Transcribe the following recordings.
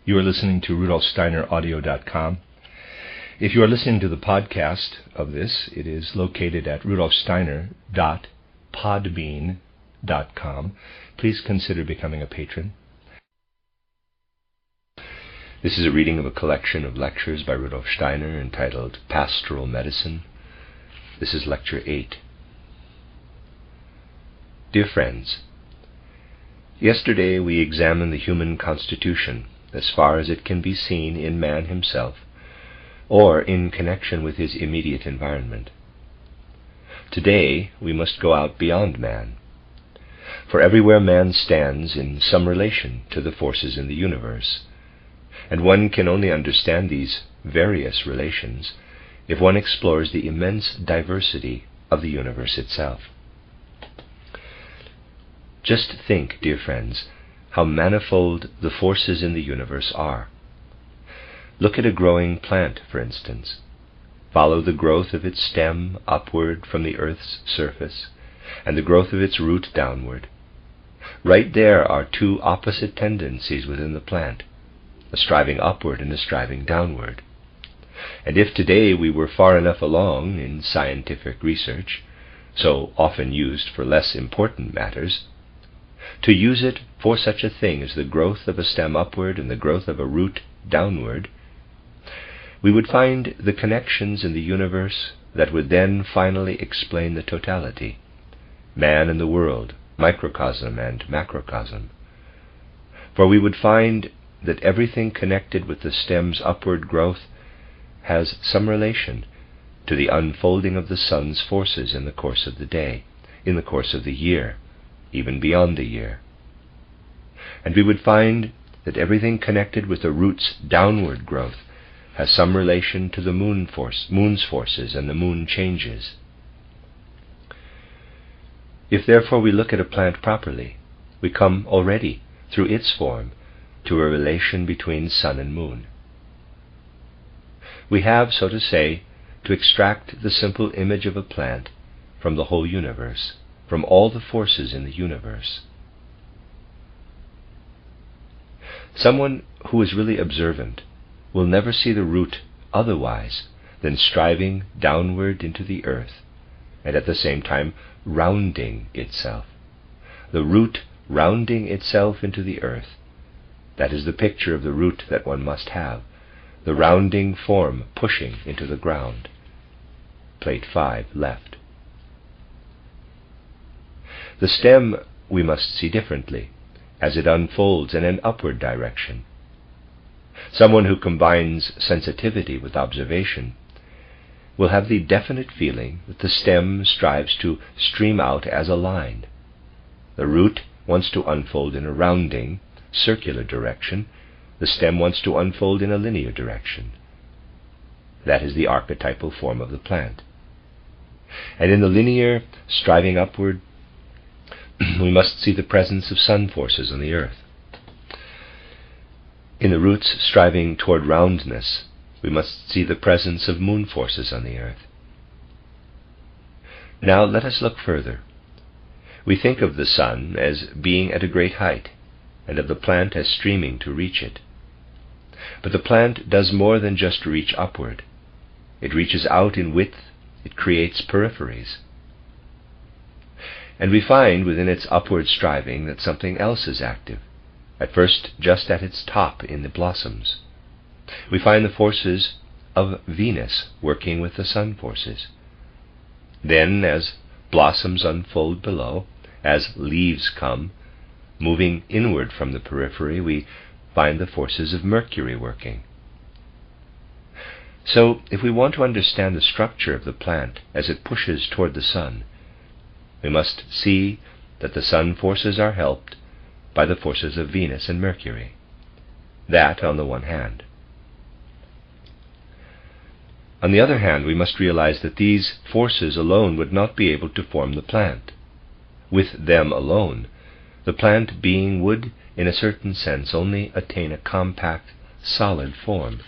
You are listening to RudolfSteinerAudio.com. If you are listening to the podcast of this, it is located at rudolfsteiner.podbean.com. Please consider becoming a patron. This is a reading of a collection of lectures by Rudolf Steiner entitled Pastoral Medicine. This is Lecture 8. Dear friends, yesterday we examined the human constitution as far as it can be seen in man himself or in connection with his immediate environment. Today we must go out beyond man, for everywhere man stands in some relation to the forces in the universe, and one can only understand these various relations if one explores the immense diversity of the universe itself. Just think, dear friends, how manifold the forces in the universe are. Look at a growing plant, for instance. Follow the growth of its stem upward from the earth's surface, and the growth of its root downward. Right there are two opposite tendencies within the plant, a striving upward and a striving downward. And if today we were far enough along in scientific research, so often used for less important matters, to use it for such a thing as the growth of a stem upward and the growth of a root downward, we would find the connections in the universe that would then finally explain the totality, man and the world, microcosm and macrocosm. For we would find that everything connected with the stem's upward growth has some relation to the unfolding of the sun's forces in the course of the day, in the course of the year, even beyond the year. And we would find that everything connected with the root's downward growth has some relation to the moon's forces and the moon changes. If therefore we look at a plant properly, we come already, through its form, to a relation between sun and moon. We have, so to say, to extract the simple image of a plant from the whole universe, from all the forces in the universe. Someone who is really observant will never see the root otherwise than striving downward into the earth, and at the same time rounding itself. The root rounding itself into the earth, that is the picture of the root that one must have, the rounding form pushing into the ground. Plate 5, left. The stem we must see differently, as it unfolds in an upward direction. Someone who combines sensitivity with observation will have the definite feeling that the stem strives to stream out as a line. The root wants to unfold in a rounding, circular direction. The stem wants to unfold in a linear direction. That is the archetypal form of the plant. And in the linear, striving upward, we must see the presence of sun forces on the earth. In the roots striving toward roundness, we must see the presence of moon forces on the earth. Now let us look further. We think of the sun as being at a great height, and of the plant as streaming to reach it. But the plant does more than just reach upward. It reaches out in width, it creates peripheries. And we find within its upward striving that something else is active, at first just at its top in the blossoms. We find the forces of Venus working with the sun forces. Then, as blossoms unfold below, as leaves come, moving inward from the periphery, we find the forces of Mercury working. So, if we want to understand the structure of the plant as it pushes toward the sun, we must see that the sun forces are helped by the forces of Venus and Mercury. That on the one hand. On the other hand, we must realize that these forces alone would not be able to form the plant. With them alone, the plant being would, in a certain sense, only attain a compact, solid form.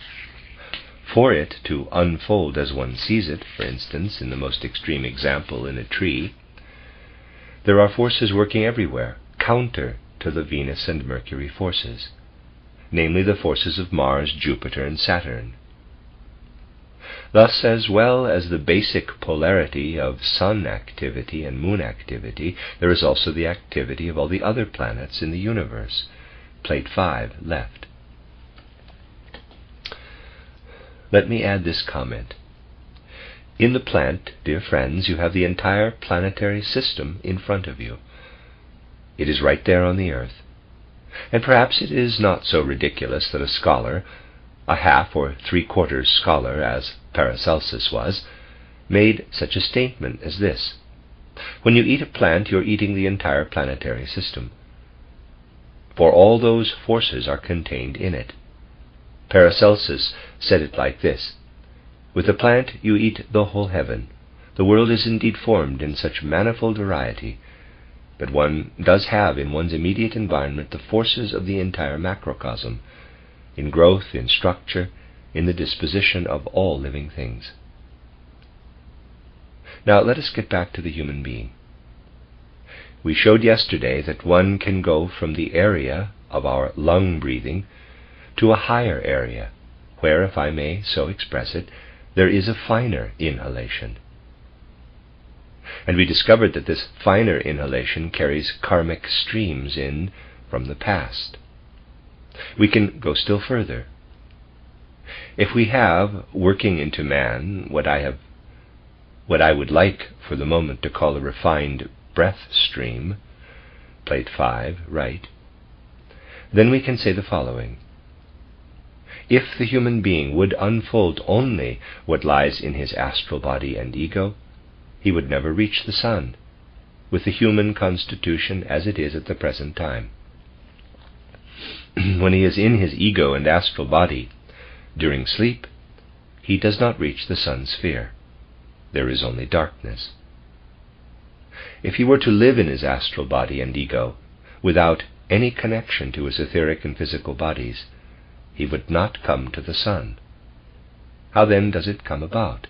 For it to unfold as one sees it, for instance, in the most extreme example in a tree, there are forces working everywhere, counter to the Venus and Mercury forces. namely the forces of Mars, Jupiter, and Saturn. Thus, as well as the basic polarity of sun activity and moon activity, there is also the activity of all the other planets in the universe. Plate 5, left. Let me add this comment. In the plant, dear friends, you have the entire planetary system in front of you. It is right there on the earth. And perhaps it is not so ridiculous that a scholar, a half or three-quarters scholar, as Paracelsus was, made such a statement as this. When you eat a plant, you're eating the entire planetary system. For all those forces are contained in it. Paracelsus said it like this. With the plant you eat the whole heaven. The world is indeed formed in such manifold variety, but one does have in one's immediate environment the forces of the entire macrocosm, in growth, in structure, in the disposition of all living things. Now let us get back to the human being. We showed yesterday that one can go from the area of our lung breathing to a higher area, where, if I may so express it, there is a finer inhalation. And we discovered that this finer inhalation carries karmic streams in from the past. We can go still further. If we have working into man what I would like for the moment to call a refined breath stream, plate 5, right, then we can say the following. If the human being would unfold only what lies in his astral body and ego, he would never reach the sun, with the human constitution as it is at the present time. When he is in his ego and astral body during sleep, he does not reach the sun sphere. There is only darkness. If he were to live in his astral body and ego, without any connection to his etheric and physical bodies, he would not come to the sun. How then does it come about?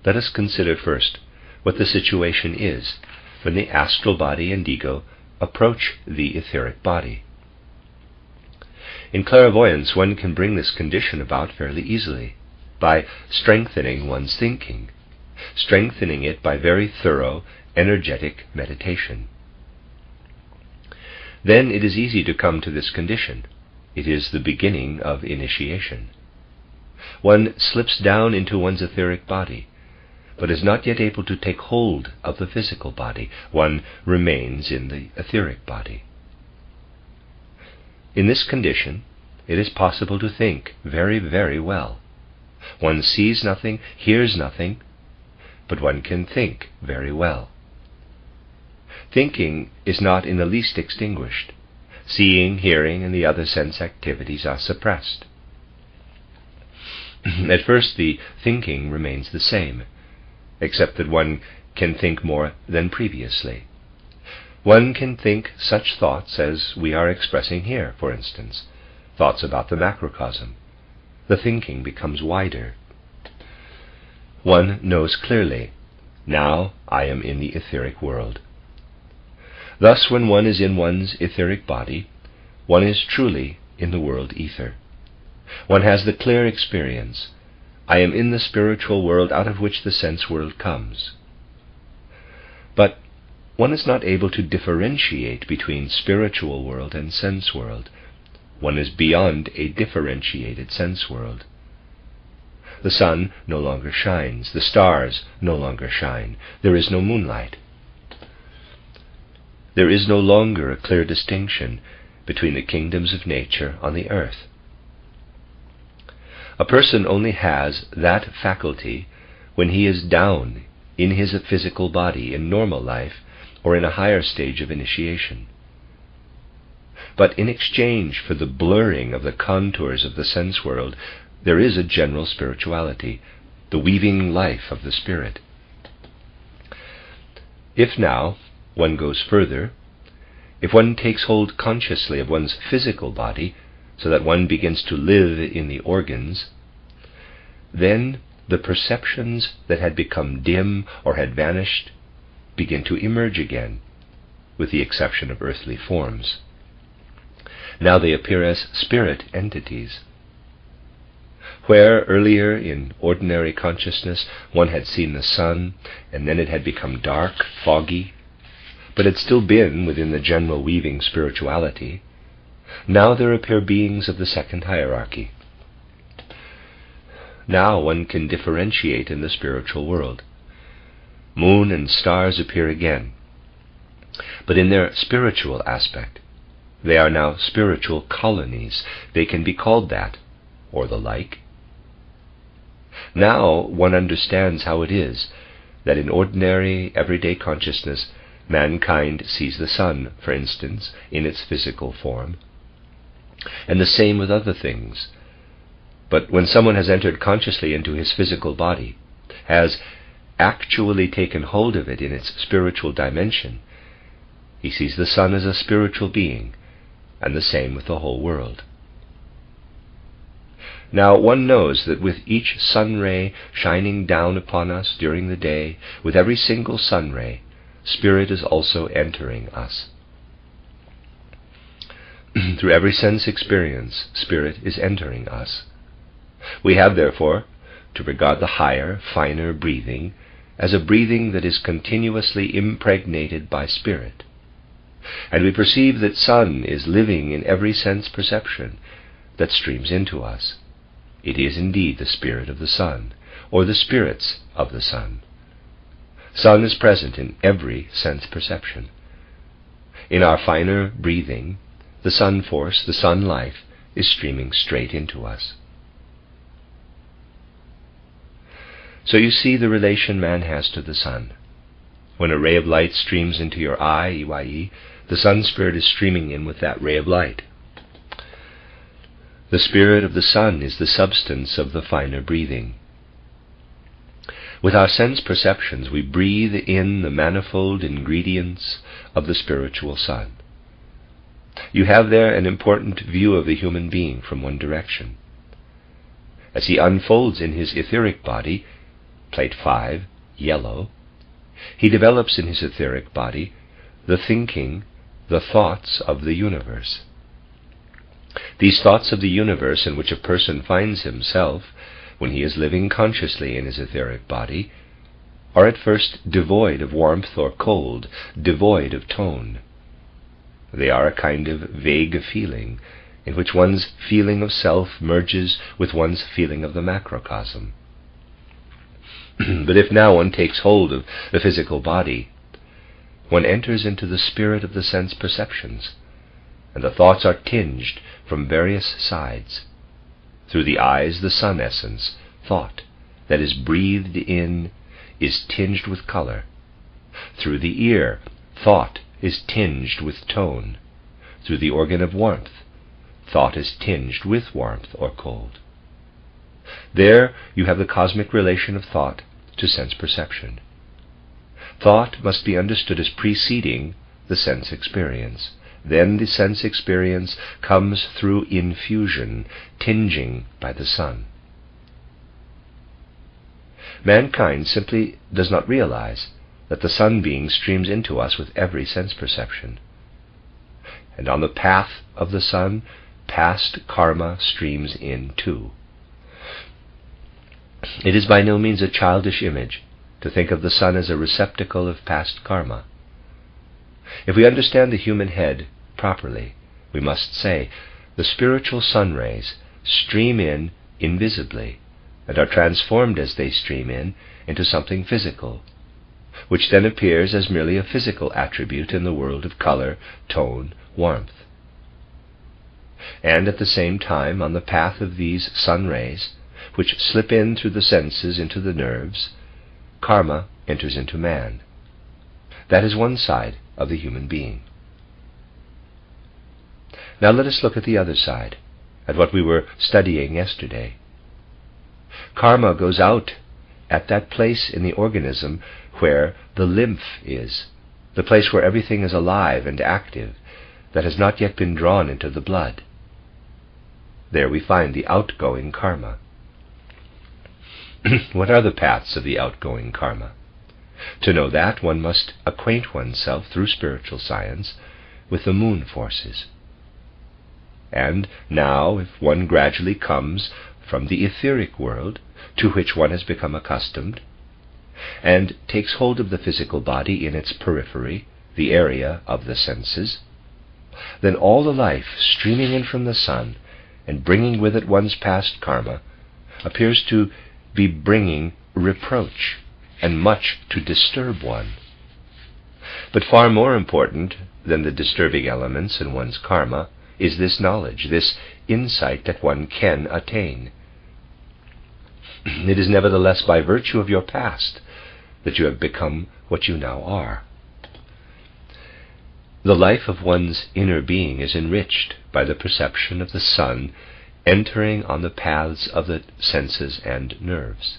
Let us consider first what the situation is when the astral body and ego approach the etheric body. In clairvoyance, one can bring this condition about fairly easily by strengthening one's thinking, strengthening it by very thorough, energetic meditation. Then it is easy to come to this condition. It is the beginning of initiation. One slips down into one's etheric body, but is not yet able to take hold of the physical body. One remains in the etheric body. In this condition, it is possible to think very, very well. One sees nothing, hears nothing, but one can think very well. Thinking is not in the least extinguished. Seeing, hearing, and the other sense activities are suppressed. At first the thinking remains the same, except that one can think more than previously. One can think such thoughts as we are expressing here, for instance, thoughts about the macrocosm. The thinking becomes wider. One knows clearly, now I am in the etheric world. Thus, when one is in one's etheric body, one is truly in the world ether. One has the clear experience, I am in the spiritual world out of which the sense world comes. But one is not able to differentiate between spiritual world and sense world. One is beyond a differentiated sense world. The sun no longer shines, the stars no longer shine, there is no moonlight. There is no longer a clear distinction between the kingdoms of nature on the earth. A person only has that faculty when he is down in his physical body in normal life or in a higher stage of initiation. But in exchange for the blurring of the contours of the sense world, there is a general spirituality, the weaving life of the spirit. If now one goes further, if one takes hold consciously of one's physical body, so that one begins to live in the organs, then the perceptions that had become dim or had vanished begin to emerge again. with the exception of earthly forms. Now they appear as spirit entities. Where earlier in ordinary consciousness one had seen the sun, and then it had become dark, foggy, but had still been within the general weaving spirituality, now there appear beings of the second hierarchy. Now one can differentiate in the spiritual world. Moon and stars appear again, but in their spiritual aspect. They are now spiritual colonies. They can be called that, or the like. Now one understands how it is that in ordinary, everyday consciousness, mankind sees the sun, for instance, in its physical form, and the same with other things. But when someone has entered consciously into his physical body, has actually taken hold of it in its spiritual dimension, he sees the sun as a spiritual being, and the same with the whole world. Now one knows that with each sun ray shining down upon us during the day, with every single sun ray, spirit is also entering us. Through every sense experience, spirit is entering us. We have, therefore, to regard the higher, finer breathing as a breathing that is continuously impregnated by spirit. And we perceive that sun is living in every sense perception that streams into us. It is indeed the spirit of the sun, or the spirits of the sun. Sun is present in every sense perception. In our finer breathing, the sun force, the sun life, is streaming straight into us. So you see the relation man has to the sun. When a ray of light streams into your eye, EYE, the sun spirit is streaming in with that ray of light. The spirit of the sun is the substance of the finer breathing. With our sense perceptions, we breathe in the manifold ingredients of the spiritual sun. You have there an important view of the human being from one direction. As he unfolds in his etheric body, plate 5, yellow, he develops in his etheric body the thinking, the thoughts of the universe. These thoughts of the universe in which a person finds himself when he is living consciously in his etheric body are at first devoid of warmth or cold, devoid of tone. They are a kind of vague feeling in which one's feeling of self merges with one's feeling of the macrocosm. But if now one takes hold of the physical body, one enters into the spirit of the sense perceptions, and the thoughts are tinged from various sides. Through the eyes, the sun essence, thought, that is breathed in, is tinged with color. Through the ear, thought is tinged with tone. Through the organ of warmth, thought is tinged with warmth or cold. There you have the cosmic relation of thought to sense perception. Thought must be understood as preceding the sense experience. Then the sense experience comes through infusion, tinging by the sun. Mankind simply does not realize that the sun being streams into us with every sense perception. And on the path of the sun, past karma streams in too. It is by no means a childish image to think of the sun as a receptacle of past karma. If we understand the human head properly, we must say the spiritual sun rays stream in invisibly and are transformed as they stream in into something physical, which then appears as merely a physical attribute in the world of color, tone, warmth. And at the same time, on the path of these sun rays, which slip in through the senses into the nerves, karma enters into man. That is one side of the human being. Now let us look at the other side, at what we were studying yesterday. Karma goes out at that place in the organism where the lymph is, the place where everything is alive and active, that has not yet been drawn into the blood. There we find the outgoing karma. What are the paths of the outgoing karma? To know that, one must acquaint oneself through spiritual science with the moon forces. And now, if one gradually comes from the etheric world to which one has become accustomed, and takes hold of the physical body in its periphery, the area of the senses, then all the life streaming in from the sun and bringing with it one's past karma appears to be bringing reproach and much to disturb one. But far more important than the disturbing elements in one's karma is this knowledge, this insight that one can attain. It is nevertheless by virtue of your past that you have become what you now are. The life of one's inner being is enriched by the perception of the sun entering on the paths of the senses and nerves.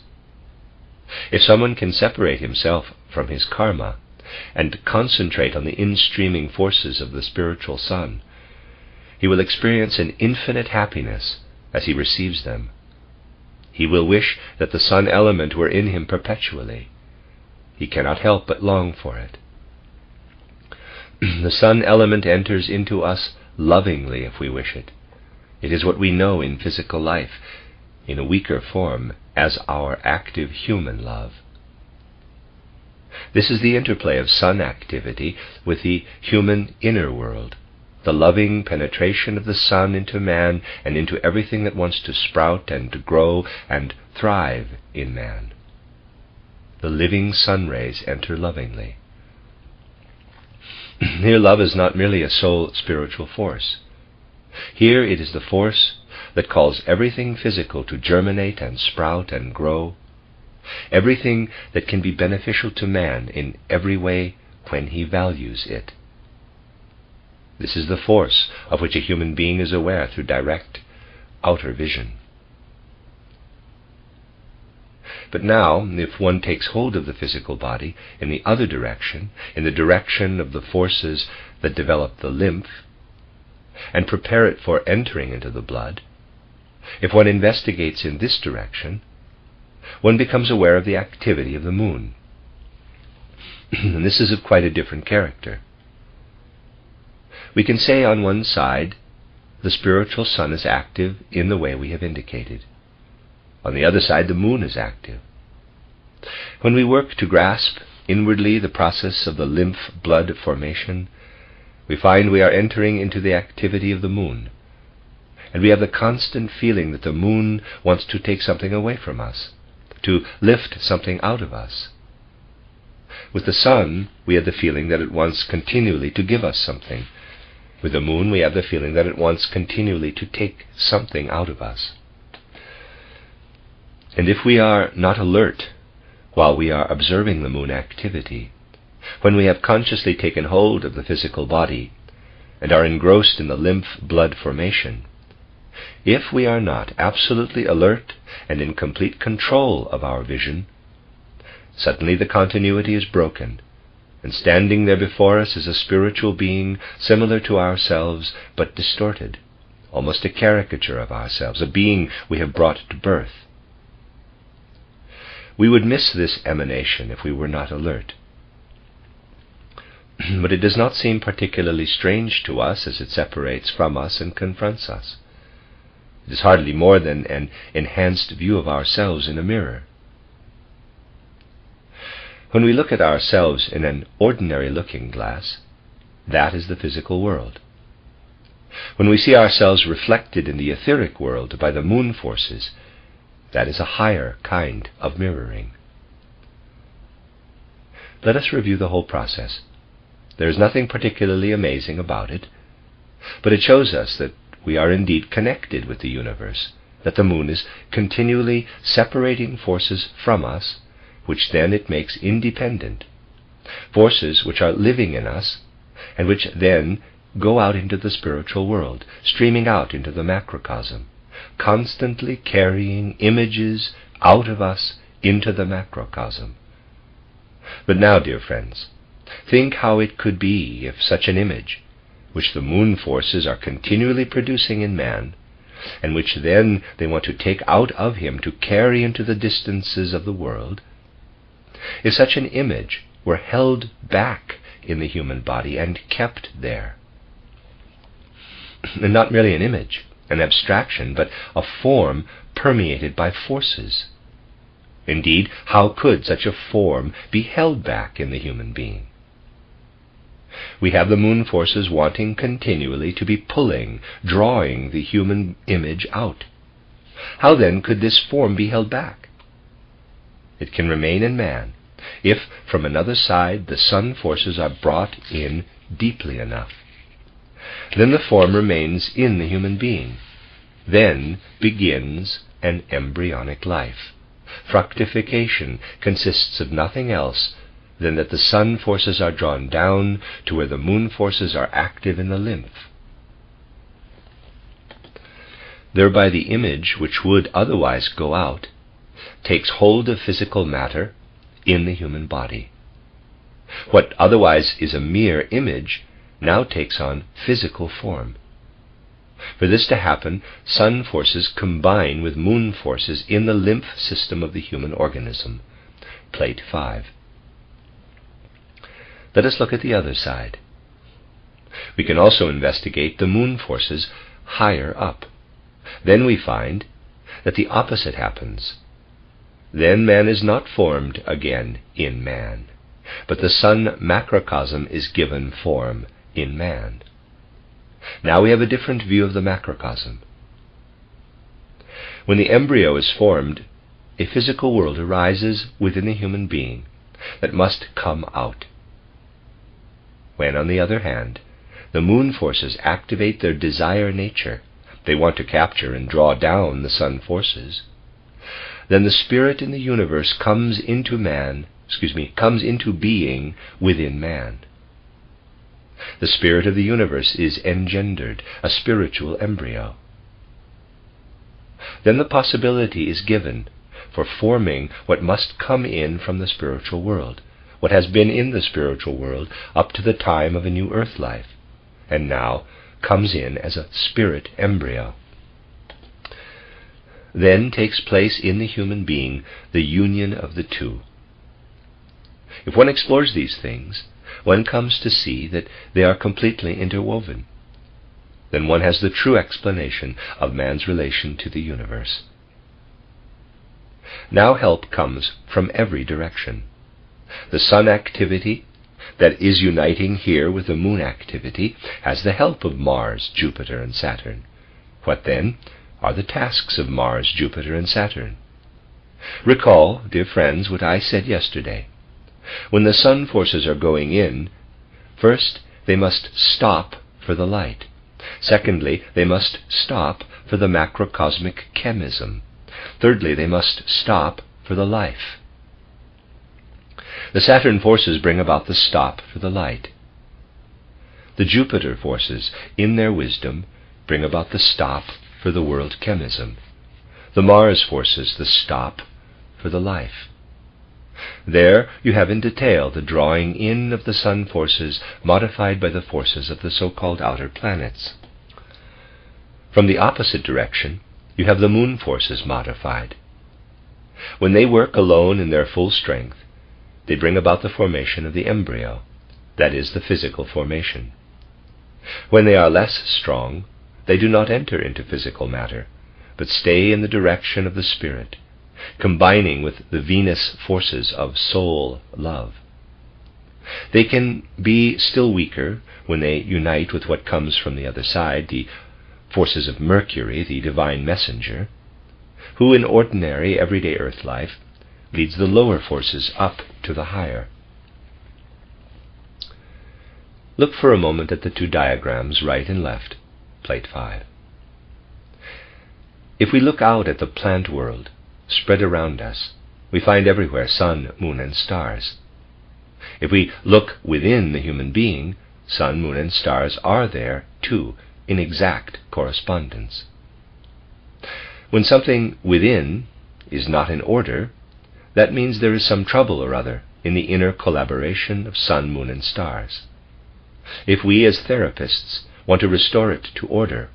If someone can separate himself from his karma and concentrate on the in-streaming forces of the spiritual sun, he will experience an infinite happiness as he receives them. He will wish that the sun element were in him perpetually. He cannot help but long for it. The sun element enters into us lovingly if we wish it. It is what we know in physical life, in a weaker form, as our active human love. This is the interplay of sun activity with the human inner world, the loving penetration of the sun into man and into everything that wants to sprout and to grow and thrive in man. The living sun rays enter lovingly. Here love is not merely a sole spiritual force. Here it is the force that calls everything physical to germinate and sprout and grow, everything that can be beneficial to man in every way when he values it. This is the force of which a human being is aware through direct outer vision. But now, if one takes hold of the physical body in the other direction, in the direction of the forces that develop the lymph, and prepare it for entering into the blood, if one investigates in this direction, one becomes aware of the activity of the moon. And this is of quite a different character. We can say on one side, the spiritual sun is active in the way we have indicated. On the other side, the moon is active. When we work to grasp inwardly the process of the lymph blood formation, we find we are entering into the activity of the moon, and we have the constant feeling that the moon wants to take something away from us, to lift something out of us. With the sun, we have the feeling that it wants continually to give us something. With the moon, we have the feeling that it wants continually to take something out of us. And if we are not alert while we are observing the moon activity, when we have consciously taken hold of the physical body and are engrossed in the lymph blood formation, if we are not absolutely alert and in complete control of our vision, suddenly the continuity is broken, and standing there before us is a spiritual being similar to ourselves but distorted, almost a caricature of ourselves, a being we have brought to birth. We would miss this emanation if we were not alert. But it does not seem particularly strange to us as it separates from us and confronts us. It is hardly more than an enhanced view of ourselves in a mirror. When we look at ourselves in an ordinary looking glass, that is the physical world. When we see ourselves reflected in the etheric world by the moon forces, that is a higher kind of mirroring. Let us review the whole process. There is nothing particularly amazing about it, but it shows us that we are indeed connected with the universe, that the moon is continually separating forces from us, which then it makes independent, forces which are living in us, and which then go out into the spiritual world, streaming out into the macrocosm, constantly carrying images out of us into the macrocosm. But now, dear friends, think how it could be if such an image, which the moon forces are continually producing in man, and which then they want to take out of him to carry into the distances of the world, if such an image were held back in the human body and kept there. And not merely an image, an abstraction, but a form permeated by forces. Indeed, how could such a form be held back in the human being? We have the moon forces wanting continually to be pulling, drawing the human image out. How then could this form be held back? It can remain in man if from another side the sun forces are brought in deeply enough. Then the form remains in the human being. Then begins an embryonic life. Fructification consists of nothing else than that the sun forces are drawn down to where the moon forces are active in the lymph. Thereby the image which would otherwise go out takes hold of physical matter in the human body. What otherwise is a mere image now takes on physical form. For this to happen, sun forces combine with moon forces in the lymph system of the human organism. Plate 5. Let us look at the other side. We can also investigate the moon forces higher up. Then we find that the opposite happens. Then man is not formed again in man, but the sun macrocosm is given form in man. Now we have a different view of the macrocosm. When the embryo is formed, a physical world arises within the human being that must come out. When, on the other hand, the moon forces activate their desire nature, they want to capture and draw down the sun forces, then the spirit in the universe comes into being within man. The spirit of the universe is engendered, a spiritual embryo. Then the possibility is given for forming what must come in from the spiritual world, what has been in the spiritual world up to the time of a new earth life, and now comes in as a spirit embryo. Then takes place in the human being the union of the two. If one explores these things, one comes to see that they are completely interwoven. Then one has the true explanation of man's relation to the universe. Now help comes from every direction. The sun activity that is uniting here with the moon activity has the help of Mars, Jupiter, and Saturn. What then are the tasks of Mars, Jupiter, and Saturn? Recall, dear friends, what I said yesterday. When the sun forces are going in, first they must stop for the light. Secondly, they must stop for the macrocosmic chemism. Thirdly, they must stop for the life. The Saturn forces bring about the stop for the light. The Jupiter forces, in their wisdom, bring about the stop for the world chemism. The Mars forces the stop for the life. There you have in detail the drawing in of the sun forces modified by the forces of the so-called outer planets. From the opposite direction, you have the moon forces modified. When they work alone in their full strength, they bring about the formation of the embryo, that is, the physical formation. When they are less strong, they do not enter into physical matter, but stay in the direction of the spirit, combining with the Venus forces of soul love. They can be still weaker when they unite with what comes from the other side, the forces of Mercury, the divine messenger, who in ordinary everyday earth life leads the lower forces up to the higher. Look for a moment at the two diagrams, right and left, plate 5. If we look out at the plant world spread around us, we find everywhere sun, moon, and stars. If we look within the human being, sun, moon, and stars are there, too, in exact correspondence. When something within is not in order, that means there is some trouble or other in the inner collaboration of sun, moon, and stars. If we as therapists want to restore it to order,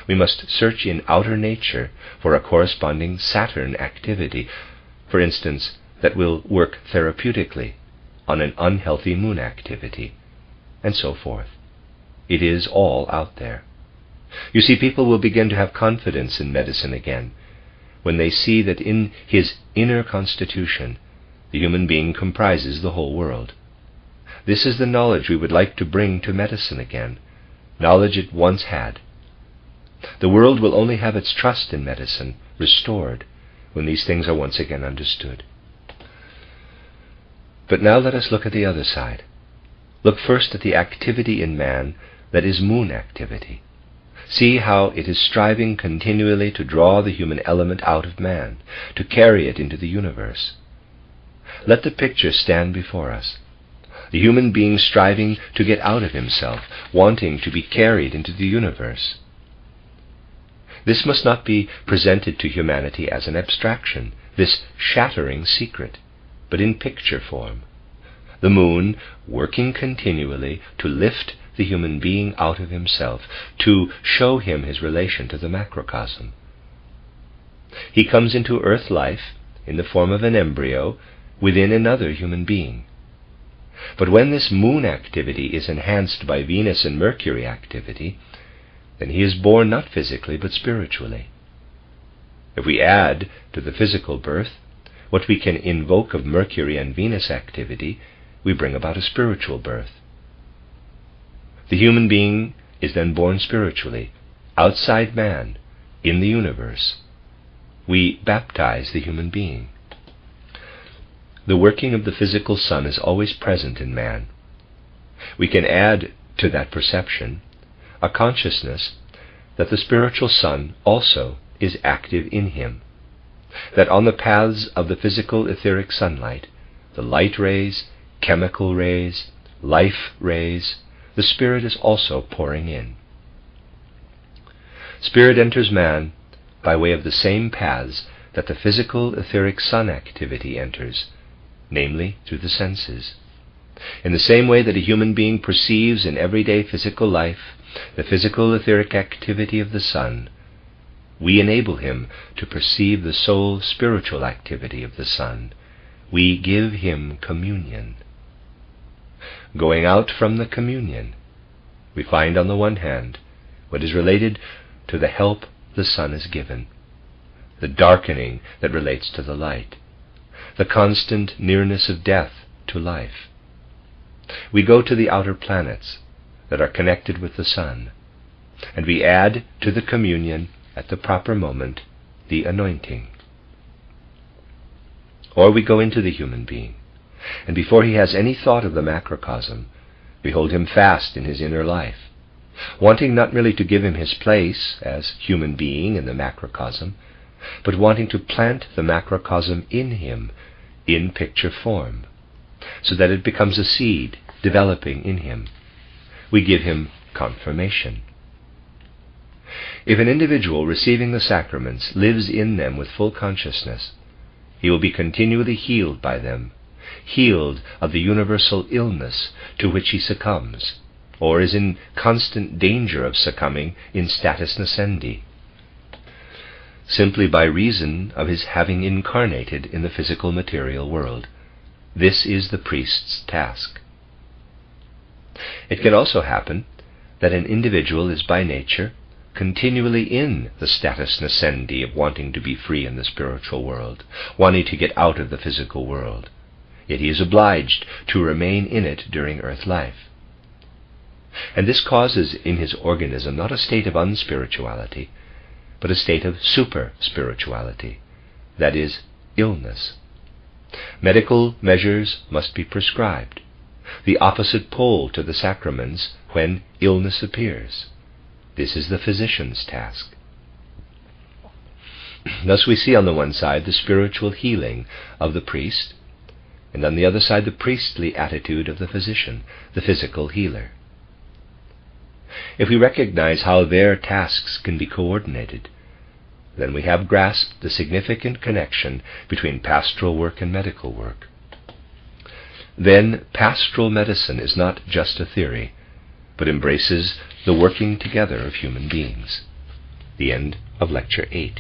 we must search in outer nature for a corresponding Saturn activity. For instance, that will work therapeutically on an unhealthy moon activity, and so forth. It is all out there. You see, people will begin to have confidence in medicine again when they see that in his inner constitution the human being comprises the whole world. This is the knowledge we would like to bring to medicine again, knowledge it once had. The world will only have its trust in medicine restored when these things are once again understood. But now let us look at the other side. Look first at the activity in man that is moon activity. See how it is striving continually to draw the human element out of man, to carry it into the universe. Let the picture stand before us. The human being striving to get out of himself, wanting to be carried into the universe. This must not be presented to humanity as an abstraction, this shattering secret, but in picture form. The moon working continually to lift the human being out of himself, to show him his relation to the macrocosm. He comes into earth life in the form of an embryo within another human being. But when this moon activity is enhanced by Venus and Mercury activity, then he is born not physically but spiritually. If we add to the physical birth what we can invoke of Mercury and Venus activity, we bring about a spiritual birth. The human being is then born spiritually, outside man, in the universe. We baptize the human being. The working of the physical sun is always present in man. We can add to that perception a consciousness that the spiritual sun also is active in him, that on the paths of the physical etheric sunlight, the light rays, chemical rays, life rays, the Spirit is also pouring in. Spirit enters man by way of the same paths that the physical etheric sun activity enters, namely through the senses. In the same way that a human being perceives in everyday physical life the physical etheric activity of the sun, we enable him to perceive the soul spiritual activity of the sun. We give him communion. Going out from the communion, we find on the one hand what is related to the help the sun is given, the darkening that relates to the light, the constant nearness of death to life. We go to the outer planets that are connected with the sun, and we add to the communion at the proper moment the anointing. Or we go into the human being, and before he has any thought of the macrocosm, we hold him fast in his inner life, wanting not merely to give him his place as human being in the macrocosm, but wanting to plant the macrocosm in him in picture form, so that it becomes a seed developing in him. We give him confirmation. If an individual receiving the sacraments lives in them with full consciousness, he will be continually healed by them, healed of the universal illness to which he succumbs, or is in constant danger of succumbing in status nascendi, simply by reason of his having incarnated in the physical material world. This is the priest's task. It can also happen that an individual is by nature continually in the status nascendi of wanting to be free in the spiritual world, wanting to get out of the physical world, yet he is obliged to remain in it during earth life. And this causes in his organism not a state of unspirituality, but a state of super-spirituality, that is, illness. Medical measures must be prescribed, the opposite pole to the sacraments when illness appears. This is the physician's task. Thus we see on the one side the spiritual healing of the priest, and on the other side the priestly attitude of the physician, the physical healer. If we recognize how their tasks can be coordinated, then we have grasped the significant connection between pastoral work and medical work. Then pastoral medicine is not just a theory, but embraces the working together of human beings. The end of Lecture 8.